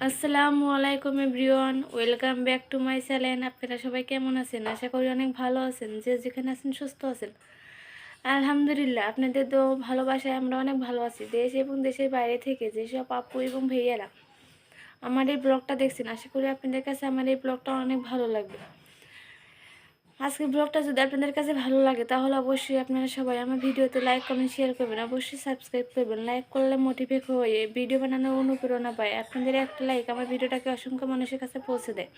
আসসালামু আলাইকুম everyone, welcome back to my channel. আপনারা সবাই কেমন আছেন? আশা করি অনেক ভালো আছেন। যে যেখানে আছেন সুস্থ আছেন আলহামদুলিল্লাহ। আপনাদের তো ভালোবাসায় আমরা অনেক ভালো আছি। দেশ এবং দেশের বাইরে থেকে যেসব আপু এবং ভাইয়ারা আমার এই ব্লগটা দেখছেন, আশা করি আপনাদের কাছে আমার এই ব্লগটা অনেক ভালো লাগবে। আজকের ব্লগটা যদি আপনাদের কাছে ভালো লাগে তাহলে অবশ্যই আপনারা সবাই আমার ভিডিওতে লাইক কমেন্ট শেয়ার করবেন, অবশ্যই সাবস্ক্রাইব করবেন। লাইক করলে মোটিভেট হয়ে ভিডিও বানানোর অনুপ্রেরণা পায়। আপনাদের একটা লাইক আমার ভিডিওটাকে অসংখ্য মানুষের কাছে পৌঁছে দেয়।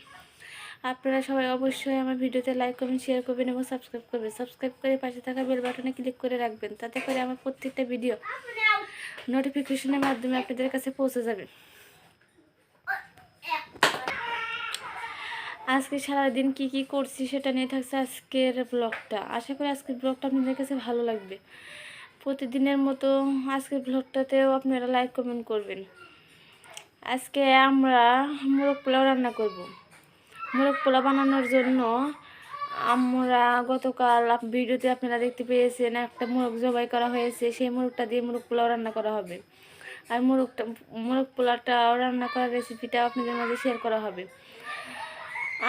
আপনারা সবাই অবশ্যই আমার ভিডিওতে লাইক কমেন্ট শেয়ার করবেন এবং সাবস্ক্রাইব করবেন। সাবস্ক্রাইব করে পাশে থাকা বেল বাটনে ক্লিক করে রাখবেন, তাতে করে আমার প্রত্যেকটা ভিডিও নোটিফিকেশনের মাধ্যমে আপনাদের কাছে পৌঁছে যাবে। আজকে সারাদিন কি কি করছি সেটা নিয়ে থাকছে আজকের ব্লগটা। আশা করি আজকের ব্লগটা আপনাদের কাছে ভালো লাগবে। প্রতিদিনের মতো আজকের ব্লগটাতেও আপনারা লাইক কমেন্ট করবেন। আজকে আমরা মোরগ পোলাও রান্না করব। মোরগ পোলাও বানানোর জন্য আমরা গতকাল ভিডিওতে আপনারা দেখতে পেয়েছেন একটা মোরগ জবাই করা হয়েছে। সেই মোরগটা দিয়ে মোরগ পোলাও রান্না করা হবে। আর মোরগ পোলাওটা রান্না করার রেসিপিটা আপনাদের মাঝে শেয়ার করা হবে।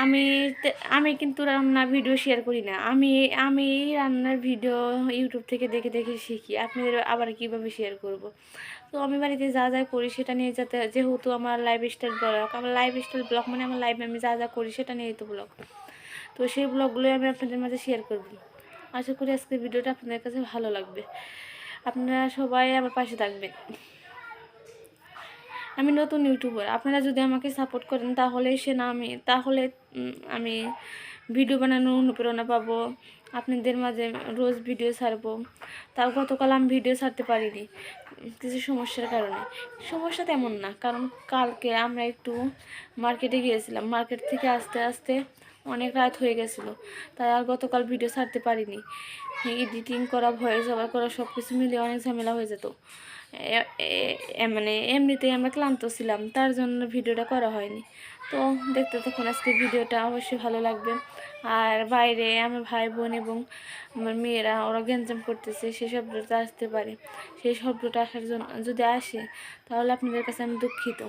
আমি আমি কিন্তু রান্নার ভিডিও শেয়ার করি না। আমি রান্নার ভিডিও ইউটিউব থেকে দেখে দেখে শিখি। আপনাদের আবার কীভাবে শেয়ার করব। তো আমি বাড়িতে যা যা করি সেটা নিয়ে যেহেতু আমার লাইফস্টাইল ব্লগ, আমার লাইফস্টাইল ব্লগ মানে আমার লাইফে আমি যা যা করি সেটা নিয়েই তো ব্লগ। তো সেই ব্লগগুলোই আমি আপনাদের মাঝে শেয়ার করব। আশা করি আজকের ভিডিওটা আপনাদের কাছে ভালো লাগবে। আপনারা সবাই আমার পাশে থাকবেন। আমি নতুন ইউটিউবার, আপনারা যদি আমাকে সাপোর্ট করেন তাহলে আমি ভিডিও বানানোর অনুপ্রেরণা পাবো। আপনাদের মাঝে রোজ ভিডিও ছাড়বো। তাও গতকাল আমি ভিডিও ছাড়তে পারিনি কিছু সমস্যার কারণে। সমস্যা তেমন না, কারণ কালকে আমরা একটু মার্কেটে গিয়েছিলাম। মার্কেট থেকে আসতে আসতে অনেক রাত হয়ে গেছিলো, তাই আর গতকাল ভিডিও ছাড়তে পারিনি। এডিটিং করা, ভয়েস ওভার করা সব কিছু মিলিয়ে অনেক ঝামেলা হয়ে যেত। মানে এমনিতেই আমরা ক্লান্ত ছিলাম, তার জন্য ভিডিওটা করা হয়নি। তো দেখতে থাকুন আজকে ভিডিওটা, অবশ্যই ভালো লাগবে। আর বাইরে আমার ভাই বোন এবং আমার মেয়েরা ওরা গ্যাঞ্জাম করতেছে, সেই শব্দটা আসতে পারে। সেই শব্দটা আসার জন্য যদি আসে তাহলে আপনাদের কাছে আমি দুঃখিত।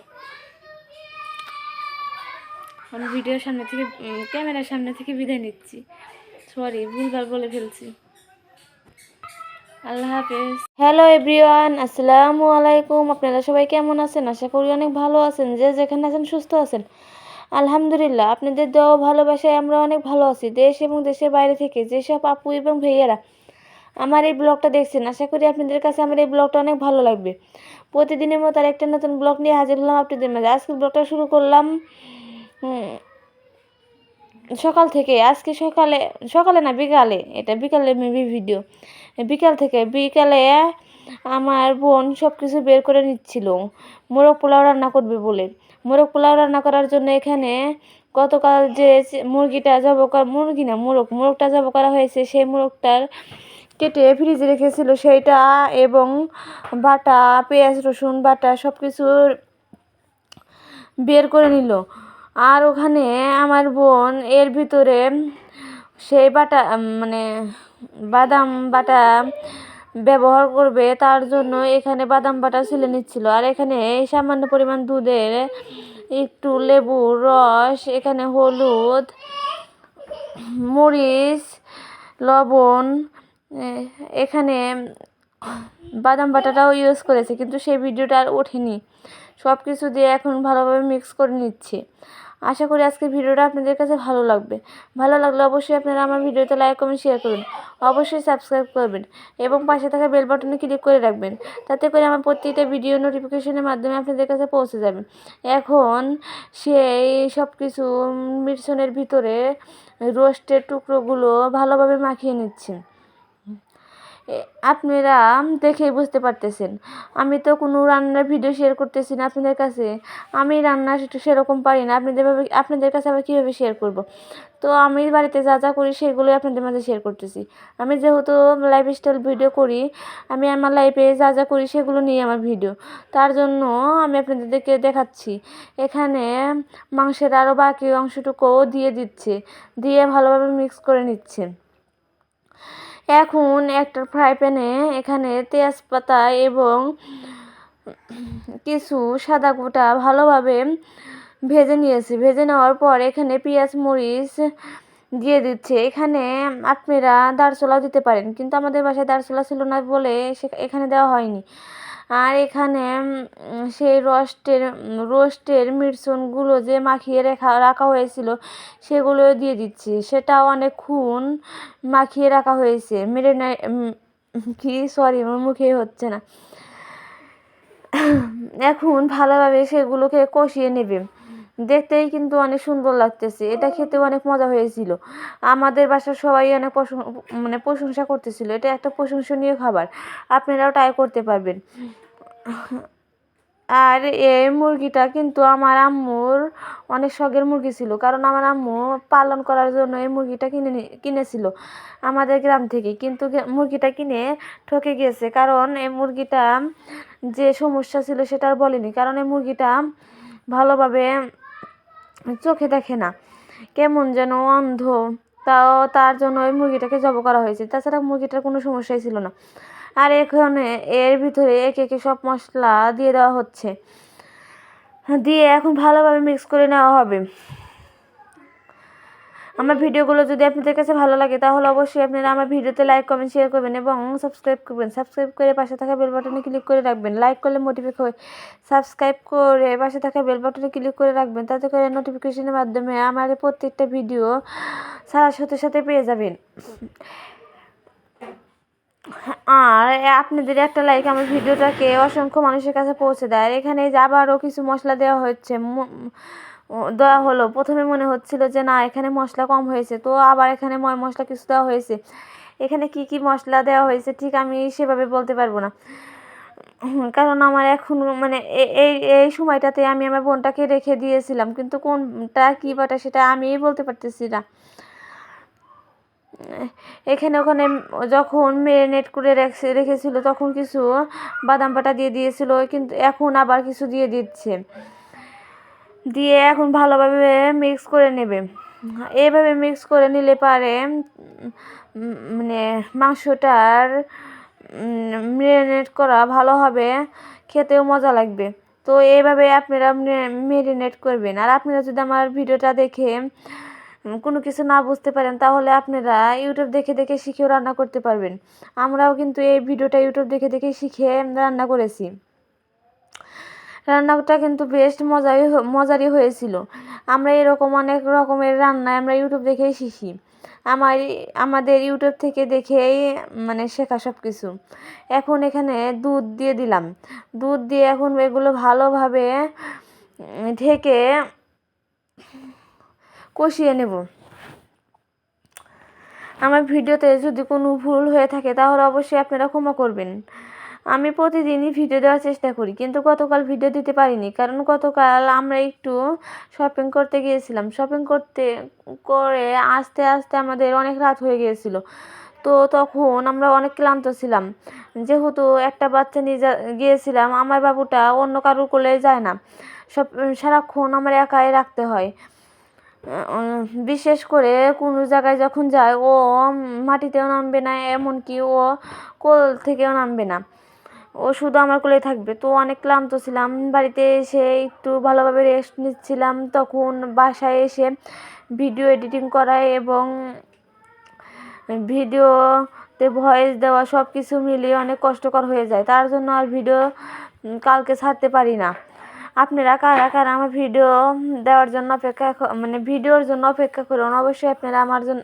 আমি ভিডিওর সামনে থেকে ক্যামেরার সামনে থেকে বিদায় নিচ্ছি। সরি, ভুলভাল বলে ফেলছি। আল্লাহ হাফেজ। হ্যালো এভরিওয়ান, আসসালামু আলাইকুম। আপনারা সবাই কেমন আছেন? আশা করি অনেক ভালো আছেন। যে যেখানে আছেন সুস্থ আছেন আলহামদুলিল্লাহ। আপনাদের দেওয়া ভালোবাসায় আমরা অনেক ভালো আছি। দেশ এবং দেশের বাইরে থেকে যেসব আপু এবং ভাইয়ারা আমার এই ব্লগটা দেখছেন, আশা করি আপনাদের কাছে আমার এই ব্লগটা অনেক ভালো লাগবে। প্রতিদিনের মতো আর একটা নতুন ব্লগ নিয়ে হাজির হলাম আপনাদের মাঝে। আজকের ব্লগটা শুরু করলাম সকাল থেকে। আজকে সকালে সকালে না বিকালে, এটা বিকালে মেবি ভিডিও। বিকালে আমার বোন সব কিছু বের করে নিচ্ছিল মোরগ পোলাও রান্না করবে বলে। মোরগ পোলাও রান্না করার জন্য এখানে গতকাল যে মোরগটা জব করা হয়েছে, সেই মোরগটার কেটে ফ্রিজে রেখেছিল সেইটা, এবং বাটা পেঁয়াজ রসুন বাটা সব কিছু বের করে নিল। আর ওখানে আমার বোন এর ভিতরে সেই বাটা মানে বাদাম বাটা ব্যবহার করবে, তার জন্য এখানে বাদাম বাটা ছিলে নিচ্ছিল। আর এখানে সামান্য পরিমাণ দুধের একটু লেবুর রস, এখানে হলুদ, মরিচ, লবণ, এখানে বাদাম বাটাটাও ইউজ করেছে, কিন্তু সেই ভিডিওটা আর ওঠেনি। সব কিছু দিয়ে এখন ভালোভাবে মিক্স করে নিচ্ছি। আশা করি আজকের ভিডিওটা আপনাদের কাছে ভালো লাগবে। ভালো লাগলে অবশ্যই আপনারা আমার ভিডিওতে লাইক কমেন্ট শেয়ার করবেন, অবশ্যই সাবস্ক্রাইব করবেন এবং পাশে থাকা বেল বাটনে ক্লিক করে রাখবেন, তাতে করে আমার প্রত্যেকটা ভিডিও নোটিফিকেশনের মাধ্যমে আপনাদের কাছে পৌঁছে যাবে। এখন সেই সব কিছু মিশ্রণের ভিতরে রোস্টের টুকরোগুলো ভালোভাবে মাখিয়ে নিচ্ছি। আপনারা দেখেই বুঝতে পারতেছেন আমি তো কোনো রান্নার ভিডিও শেয়ার করতেছি না আপনাদের কাছে। আমি রান্না সেরকম পারি না, আপনাদের কাছে আবার কীভাবে শেয়ার করব। তো আমি বাড়িতে যা যা করি সেগুলোই আপনাদের মাঝে শেয়ার করতেছি। আমি যেহেতু লাইফস্টাইল ভিডিও করি, আমি আমার লাইফে যা যা করি সেগুলো নিয়ে আমার ভিডিও, তার জন্য আমি আপনাদেরকে দেখাচ্ছি। এখানে মাংসের আরও বাকি অংশটুকুও দিয়ে ভালোভাবে মিক্স করে নিচ্ছে। এখন একটা ফ্রাই প্যানে এখানে তেজপাতা এবং কিছু সাদা গোটা ভালোভাবে ভেজে নিয়েছি। ভেজে নেওয়ার পর এখানে পেঁয়াজ মরিচ দিয়ে দিচ্ছে। এখানে আপনারা দারছোলাও দিতে পারেন, কিন্তু আমাদের বাসায় দারছোলা ছিল না বলে এখানে দেওয়া হয়নি। আর এখানে সেই রোস্টের মিশ্রণগুলো যে মাখিয়ে রাখা হয়েছিল সেগুলো দিয়ে দিচ্ছি। সেটাও অনেকক্ষণ মাখিয়ে রাখা হয়েছে। আমার মুখেই হচ্ছে না। এখন ভালোভাবে সেগুলোকে কষিয়ে নেবে। দেখতেই কিন্তু অনেক সুন্দর লাগতেছে, এটা খেতেও অনেক মজা হয়েছিল। আমাদের বাসার সবাই অনেক প্রশংসা করতেছিল। এটা একটা প্রশংসনীয় খাবার, আপনারাও ট্রাই করতে পারবেন। আর এই মুরগিটা কিন্তু আমার আম্মুর অনেক শখের মুরগি ছিল, কারণ আমার আম্মু পালন করার জন্য এই মুরগিটা কিনেছিল আমাদের গ্রাম থেকে। কিন্তু মুরগিটা কিনে ঠকে গিয়েছে, কারণ এই মুরগিটা যে সমস্যা ছিল সেটা আর বলেনি। কারণ এই মুরগিটা ভালোভাবে চোখে দেখে না, কেমন যেন অন্ধ। তার জন্য ওই মুরগিটাকে জবাই করা হয়েছে। তাছাড়া মুরগিটার কোনো সমস্যাই ছিল না। আর এখানে এর ভিতরে একে একে সব মশলা দিয়ে দেওয়া হচ্ছে। দিয়ে এখন ভালোভাবে মিক্স করে নেওয়া হবে। আমার ভিডিওগুলো যদি আপনাদের কাছে ভালো লাগে তাহলে অবশ্যই আপনারা আমার ভিডিওতে লাইক কমেন্ট শেয়ার করবেন এবং সাবস্ক্রাইব করবেন। সাবস্ক্রাইব করে পাশে থাকা বেল বাটনে ক্লিক করে রাখবেন। লাইক করলে মোটিভেট হয়, সাবস্ক্রাইব করে পাশে থাকা বেল বাটনে ক্লিক করে রাখবেন। তাতে করে নোটিফিকেশনের মাধ্যমে আমার প্রত্যেকটা ভিডিও ছাড়ার সাথে সাথে পেয়ে যাবেন। আর আপনাদের একটা লাইক আমার ভিডিওটাকে অসংখ্য মানুষের কাছে পৌঁছে দেয়। আর এখানে যে আবারও কিছু মশলা দেওয়া হলো। প্রথমে মনে হচ্ছিল যে না, এখানে মশলা কম হয়েছে, তো আবার এখানে মশলা কিছু দেওয়া হয়েছে। এখানে কি কি মশলা দেওয়া হয়েছে ঠিক আমি সেভাবে বলতে পারবো না, কারণ আমার এখন এই সময়টাতে আমি আমার বোনটাকে রেখে দিয়েছিলাম, কিন্তু কোনটা কী বাটা সেটা আমিই বলতে পারতেছি না। এখানে ওখানে যখন ম্যারিনেট করে রেখেছিল তখন কিছু বাদাম বাটা দিয়ে দিয়েছিল, কিন্তু এখন আবার কিছু দিয়ে দিচ্ছে। দিয়ে এখন ভালোভাবে মিক্স করে নেবে। এইভাবে মিক্স করে নিলে পারে মাংসটার ম্যারিনেট করা ভালো হবে, খেতেও মজা লাগবে। তো এইভাবে আপনারা ম্যারিনেট করবেন। আর আপনারা যদি আমার ভিডিওটা দেখে কোনো কিছু না বুঝতে পারেন তাহলে আপনারা ইউটিউব দেখে দেখে শিখেও রান্না করতে পারবেন। আমরাও কিন্তু এই ভিডিওটা ইউটিউব দেখে দেখে শিখে রান্না করেছি। রান্নাটা কিন্তু বেশ মজারই হয়েছিল। আমরা এরকম অনেক রকমের রান্না আমরা ইউটিউব দেখেই শিখি। আমাদের ইউটিউব থেকে দেখেই শেখা সব কিছু। এখন এখানে দুধ দিয়ে দিলাম। দুধ দিয়ে এখন এগুলো ভালোভাবে ঢেকে কষিয়ে নেব। আমার ভিডিওতে যদি কোনো ভুল হয়ে থাকে তাহলে অবশ্যই আপনারা ক্ষমা করবেন। আমি প্রতিদিনই ভিডিও দেওয়ার চেষ্টা করি, কিন্তু গতকাল ভিডিও দিতে পারিনি, কারণ গতকাল আমরা একটু শপিং করতে গিয়েছিলাম। শপিং করে আস্তে আস্তে আমাদের অনেক রাত হয়ে গিয়েছিল। তো তখন আমরা অনেক ক্লান্ত ছিলাম, যেহেতু একটা বাচ্চা নিয়ে গিয়েছিলাম। আমার বাবুটা অন্য কারোর কোলে যায় না, সারাক্ষণ আমার একাই রাখতে হয়। বিশেষ করে কোনো জায়গায় যখন যায় ও মাটিতেও নামবে না, এমনকি ও কোল থেকেও নামবে না, ও শুধু আমার কোলেই থাকবে। তো অনেক ক্লান্ত ছিলাম। বাড়িতে এসে একটু ভালোভাবে রেস্ট নিচ্ছিলাম, তখন বাসায় এসে ভিডিও এডিটিং করা এবং ভিডিওতে ভয়েস দেওয়া সব কিছু মিলিয়ে অনেক কষ্টকর হয়ে যায়। তার জন্য আর ভিডিও কালকে ছাড়তে পারি না। আপনারা কারা কারা আমার ভিডিও দেওয়ার জন্য ভিডিওর জন্য অপেক্ষা করুন, অবশ্যই আপনারা আমার জন্য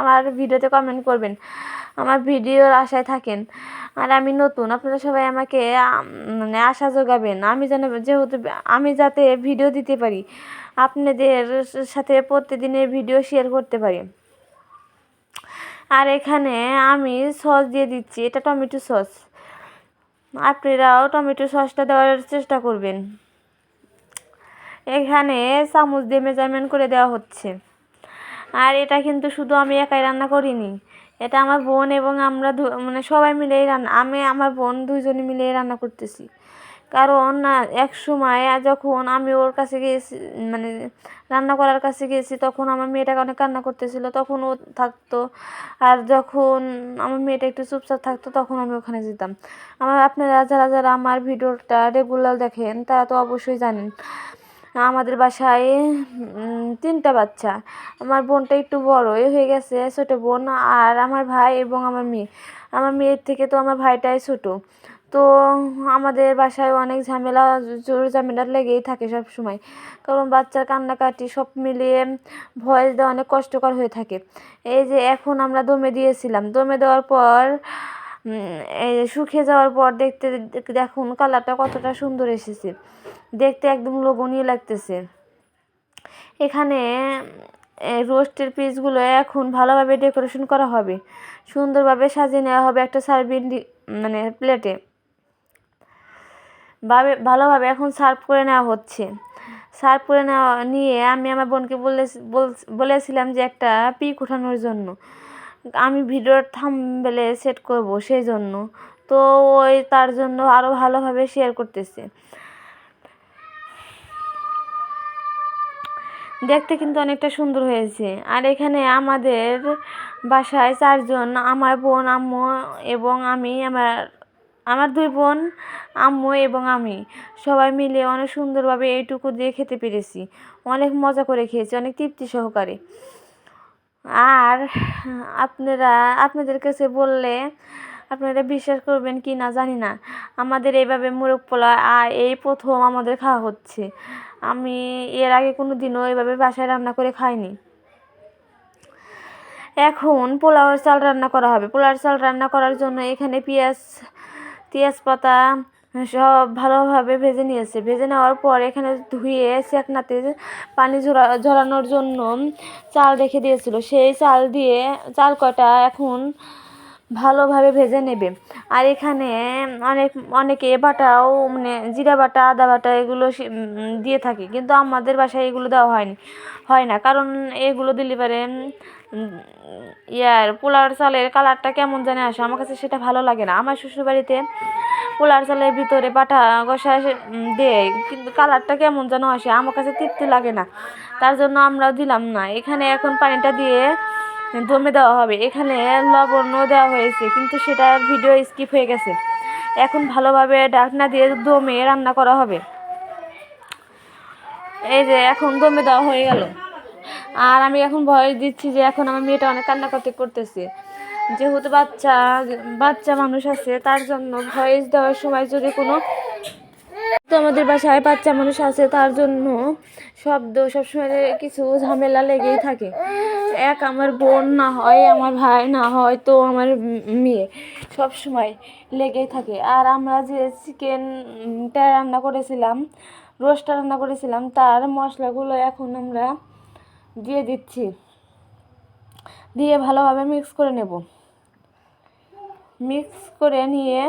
আমার ভিডিওতে কমেন্ট করবেন, আমার ভিডিওর আশায় থাকেন। আর আমি নতুন, আপনারা সবাই আমাকে আশা যোগাবেন, যেহেতু আমি যাতে ভিডিও দিতে পারি, আপনাদের সাথে প্রতিদিনের ভিডিও শেয়ার করতে পারি। আর এখানে আমি সস দিয়ে দিচ্ছি, এটা টমেটো সস। আপনারাও টমেটো সসটা দেওয়ার চেষ্টা করবেন। এখানে চামচ দিয়ে মেজারমেন্ট করে দেওয়া হচ্ছে। আর এটা কিন্তু শুধু আমি একাই রান্না করিনি, এটা আমার বোন এবং আমরা সবাই মিলেই আমার বোন দুইজনে মিলেই রান্না করতেছি। কারণ এক সময় যখন আমি ওর কাছে গিয়েছি, মানে রান্না করার কাছে গিয়েছি, তখন আমার মেয়েটা অনেক কান্না করতেছিল, তখন ও থাকতো। আর যখন আমার মেয়েটা একটু চুপচাপ থাকতো তখন আমি ওখানে যেতাম। আপনারা যারা যারা আমার ভিডিওটা রেগুলার দেখেন তারা তো অবশ্যই জানেন আমাদের বাসায় 3টা বাচ্চা। আমার বোনটা একটু বড়ই হয়ে গেছে, ছোটো বোন, আর আমার ভাই এবং আমার মেয়ে। আমার মেয়ের থেকে তো আমার ভাইটাই ছোটো। তো আমাদের বাসায় অনেক ঝামেলা, জোর ঝামেলা লেগেই থাকে সব সময়, কারণ বাচ্চার কান্নাকাটি সব মিলিয়ে ভয়েস দেওয়া অনেক কষ্টকর হয়ে থাকে। এই যে এখন আমরা দমে দিয়েছিলাম, দমে দেওয়ার পর এই শুকিয়ে যাওয়ার পর দেখুন কালারটা কতটা সুন্দর এসেছে, দেখতে একদম লোভনীয় লাগতেছে। এখানে রোস্টের পিসগুলো এখন ভালোভাবে ডেকোরেশন করা হবে, সুন্দরভাবে সাজিয়ে নেওয়া হবে একটা সার্ভিং মানে প্লেটে। ভালোভাবে এখন সার্ভ করে নেওয়া হচ্ছে। সার্ভ করে নিয়ে আমি আমার বোনকে বলেছিলাম যে একটা পিক ওঠানোর জন্য, আমি ভিডিওর থাম্বনেলে সেট করব সেই জন্য। তো ওই তার জন্য আরও ভালোভাবে শেয়ার করতেছে। দেখতে কিন্তু অনেকটা সুন্দর হয়েছে। আর এখানে আমাদের বাসায় 4 জন, আমার বোন, আম্মু এবং আমি, আমার 2 বোন, আম্মু এবং আমি সবাই মিলে অনেক সুন্দরভাবে এইটুকু দিয়ে খেতে পেরেছি। অনেক মজা করে খেয়েছি, অনেক তৃপ্তি সহকারে। আর আপনাদের কাছে বললে আপনারা বিশ্বাস করবেন কি না জানি না, আমাদের এইভাবে মোরগ পোলাও এই প্রথম আমাদের খাওয়া হচ্ছে। আমি এর আগে কোনো দিনও এইভাবে বাসায় রান্না করে খাইনি। এখন পোলাওয়ের চাল রান্না করা হবে। পোলাওয়ের চাল রান্না করার জন্য এখানে পেঁয়াজ পাতা সব ভালোভাবে ভেজে নিয়েছে। ভেজে নেওয়ার পর এখানে ধুয়ে সেকনাতে পানি ঝরানোর জন্য চাল রেখে দিয়েছিল। সেই চাল কটা এখন ভালোভাবে ভেজে নেবে। আর এখানে অনেকে বাটাও, মানে জিরা বাটা, আদা বাটা এগুলো দিয়ে থাকে, কিন্তু আমাদের বাসায় এগুলো দেওয়া হয় না, কারণ এগুলো দিলে পারে পোলার চালের কালারটা কেমন জানে আসে, আমার কাছে সেটা ভালো লাগে না। আমার শ্বশুরবাড়িতে পোলার চালের ভিতরে বাটা কষা দেয়, কিন্তু কালারটা কেমন যেন আসে, আমার কাছে তৃপ্তি লাগে না, তার জন্য আমরাও দিলাম না। এখানে এখন পানিটা দিয়ে দমে দেওয়া হবে। এখানে লবণও দেওয়া হয়েছে, কিন্তু সেটা ভিডিও স্কিপ হয়ে গেছে। এখন ভালোভাবে ঢাকনা দিয়ে দমে রান্না করা হবে। এই যে এখন দমে দেওয়া হয়ে গেল। আর আমি এখন ভয়েস দিচ্ছি যে এখন আমার মেয়েটা অনেক কান্নাকাটি করতেছে, যেহেতু বাচ্চা মানুষ আছে, তার জন্য ভয়েস দেওয়ার সময় যদি কোনো, তো আমাদের বাসায় বাচ্চা মানুষ আছে, তার জন্য শব্দ সবসময় কিছু ঝামেলা লেগেই থাকে। আমার বোন না হয়, আমার ভাই না হয়, তো আমার মেয়ে, সব সময় লেগেই থাকে। আর আমরা যে চিকেনটা রান্না করেছিলাম, রোস্টটা রান্না করেছিলাম, তার মশলাগুলো এখন আমরা দিয়ে দিচ্ছি, দিয়ে ভালোভাবে মিক্স করে নেব। মিক্স করে নিয়ে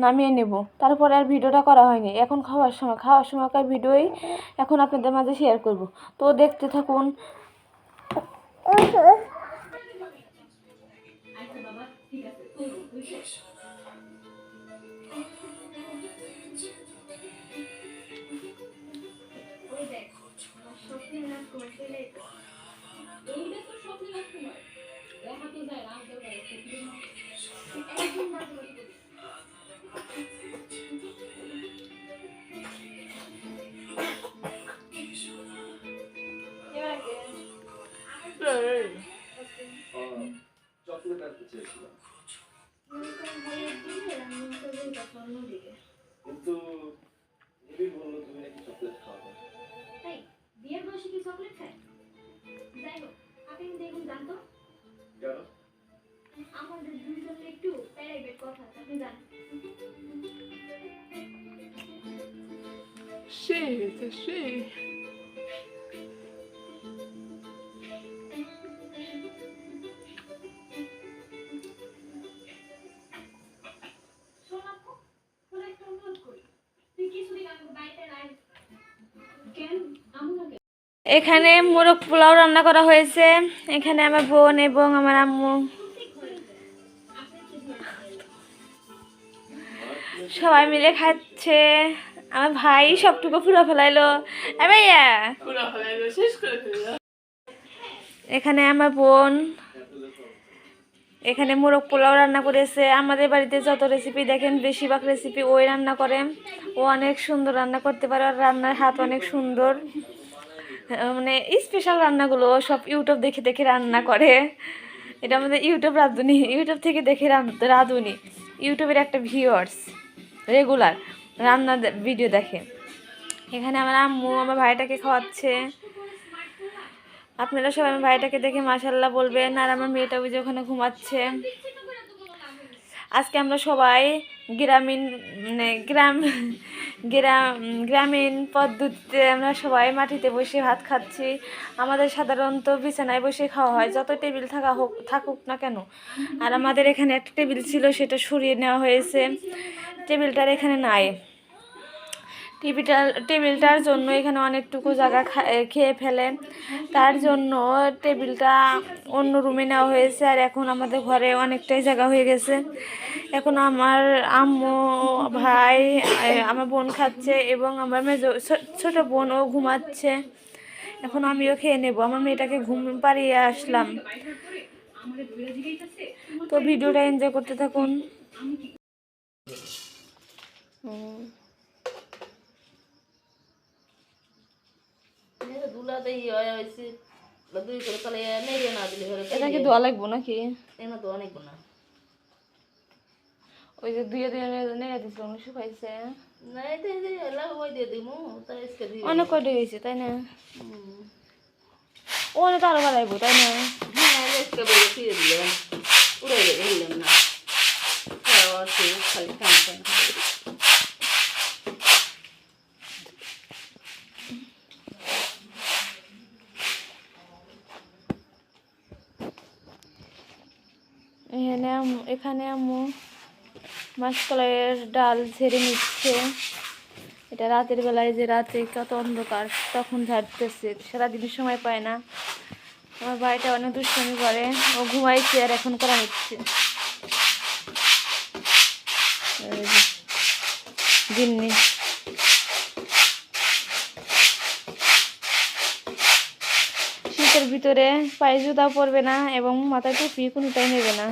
নামিয়ে নেব। তারপরে আর ভিডিওটা করা হয়নি। এখন খাওয়ার সময়কার ভিডিওই এখন আপনাদের মাঝে শেয়ার করব। তো দেখতে থাকুন। চকলেট আনতে চেয়েছিলাম, কিন্তু এমনি বললো তুমি নাকি চকলেট খাওয়াবে। তাই বিয়ের বয়সে কি চকলেট খায়? যাই হোক, আপনি দেখুন জানতো কেন আমাদের দুজনের একটু প্রাইভেট কথা আপনি জানেন। Sì. এখানে মোরগ পোলাও রান্না করা হয়েছে। এখানে আমার বোন এবং আমার আম্মু সবাই মিলে খাচ্ছে। আমার ভাই সবটুকু পুরো ফেলাইলো। এ ভাইয়া, এখানে আমার বোন এখানে মোরগ পোলাও রান্না করেছে। আমাদের বাড়িতে যত রেসিপি দেখেন বেশিরভাগ রেসিপি ওই রান্না করে। ও অনেক সুন্দর রান্না করতে পারে, আর রান্নার হাত অনেক সুন্দর। মানে স্পেশাল রান্নাগুলো ও সব ইউটিউব দেখে দেখে রান্না করে। এটা আমাদের ইউটিউব রাঁধুনি, ইউটিউব থেকে দেখে রাঁধুনি। ইউটিউবের একটা ভিউয়ার্স রেগুলার রান্না ভিডিও দেখে। এখানে আমার আম্মু আমার ভাইটাকে খাওয়াচ্ছে। আপনারা সবাই আমার ভাইটাকে দেখে মাশাল্লাহ বলবেন। আর আমার মেয়েটা ওই যে ওখানে ঘুমাচ্ছে। আজকে আমরা সবাই গ্রামীণ মানে গ্রামীণ পদ্ধতিতে আমরা সবাই মাটিতে বসে ভাত খাচ্ছি। আমাদের সাধারণত বিছানায় বসে খাওয়া হয়, যত টেবিল থাকুক না কেন। আর আমাদের এখানে একটা টেবিল ছিল, সেটা সরিয়ে নেওয়া হয়েছে। টেবিলটার এখানে নাই। টেবিলটার জন্য এখানে অনেকটুকু জায়গা খেয়ে ফেলে, তার জন্য টেবিলটা অন্য রুমে নেওয়া হয়েছে। আর এখন আমাদের ঘরে অনেকটাই জায়গা হয়ে গেছে। এখন আমার আম্মু, ভাই, আমার বোন খাচ্ছে এবং আমার ছোট বোনও ঘুমাচ্ছে। এখন আমিও খেয়ে নেব। আমার মেয়েটাকে ঘুম পাড়িয়ে আসলাম। তো ভিডিওটা এনজয় করতে থাকুন। এটা কি ধোয়া লাগবো নাকি? ওই যে দুই দিন নেড়ে দিছিল শুকাইছে, অনেক কয়টা হয়েছে তাই না? ও অনেক আরো বাড়াইবো তাই না? এখানে আম্মু মাসকলাইয়ের ডাল ঝেড়ে নিচ্ছে। এটা রাতের বেলায়, যে রাতে কত অন্ধকার তখন ঝাড়তেছে, সারাদিনের সময় পায় না। আমার ভাইটা অনেক দুষ্টামি করে, ও ঘুমাইছে আর এখন করা হচ্ছে। গিন্নি শীতের ভিতরে পায়ে জুতা পরবে না এবং মাথায় টুপি কোনোটাই নেবে না।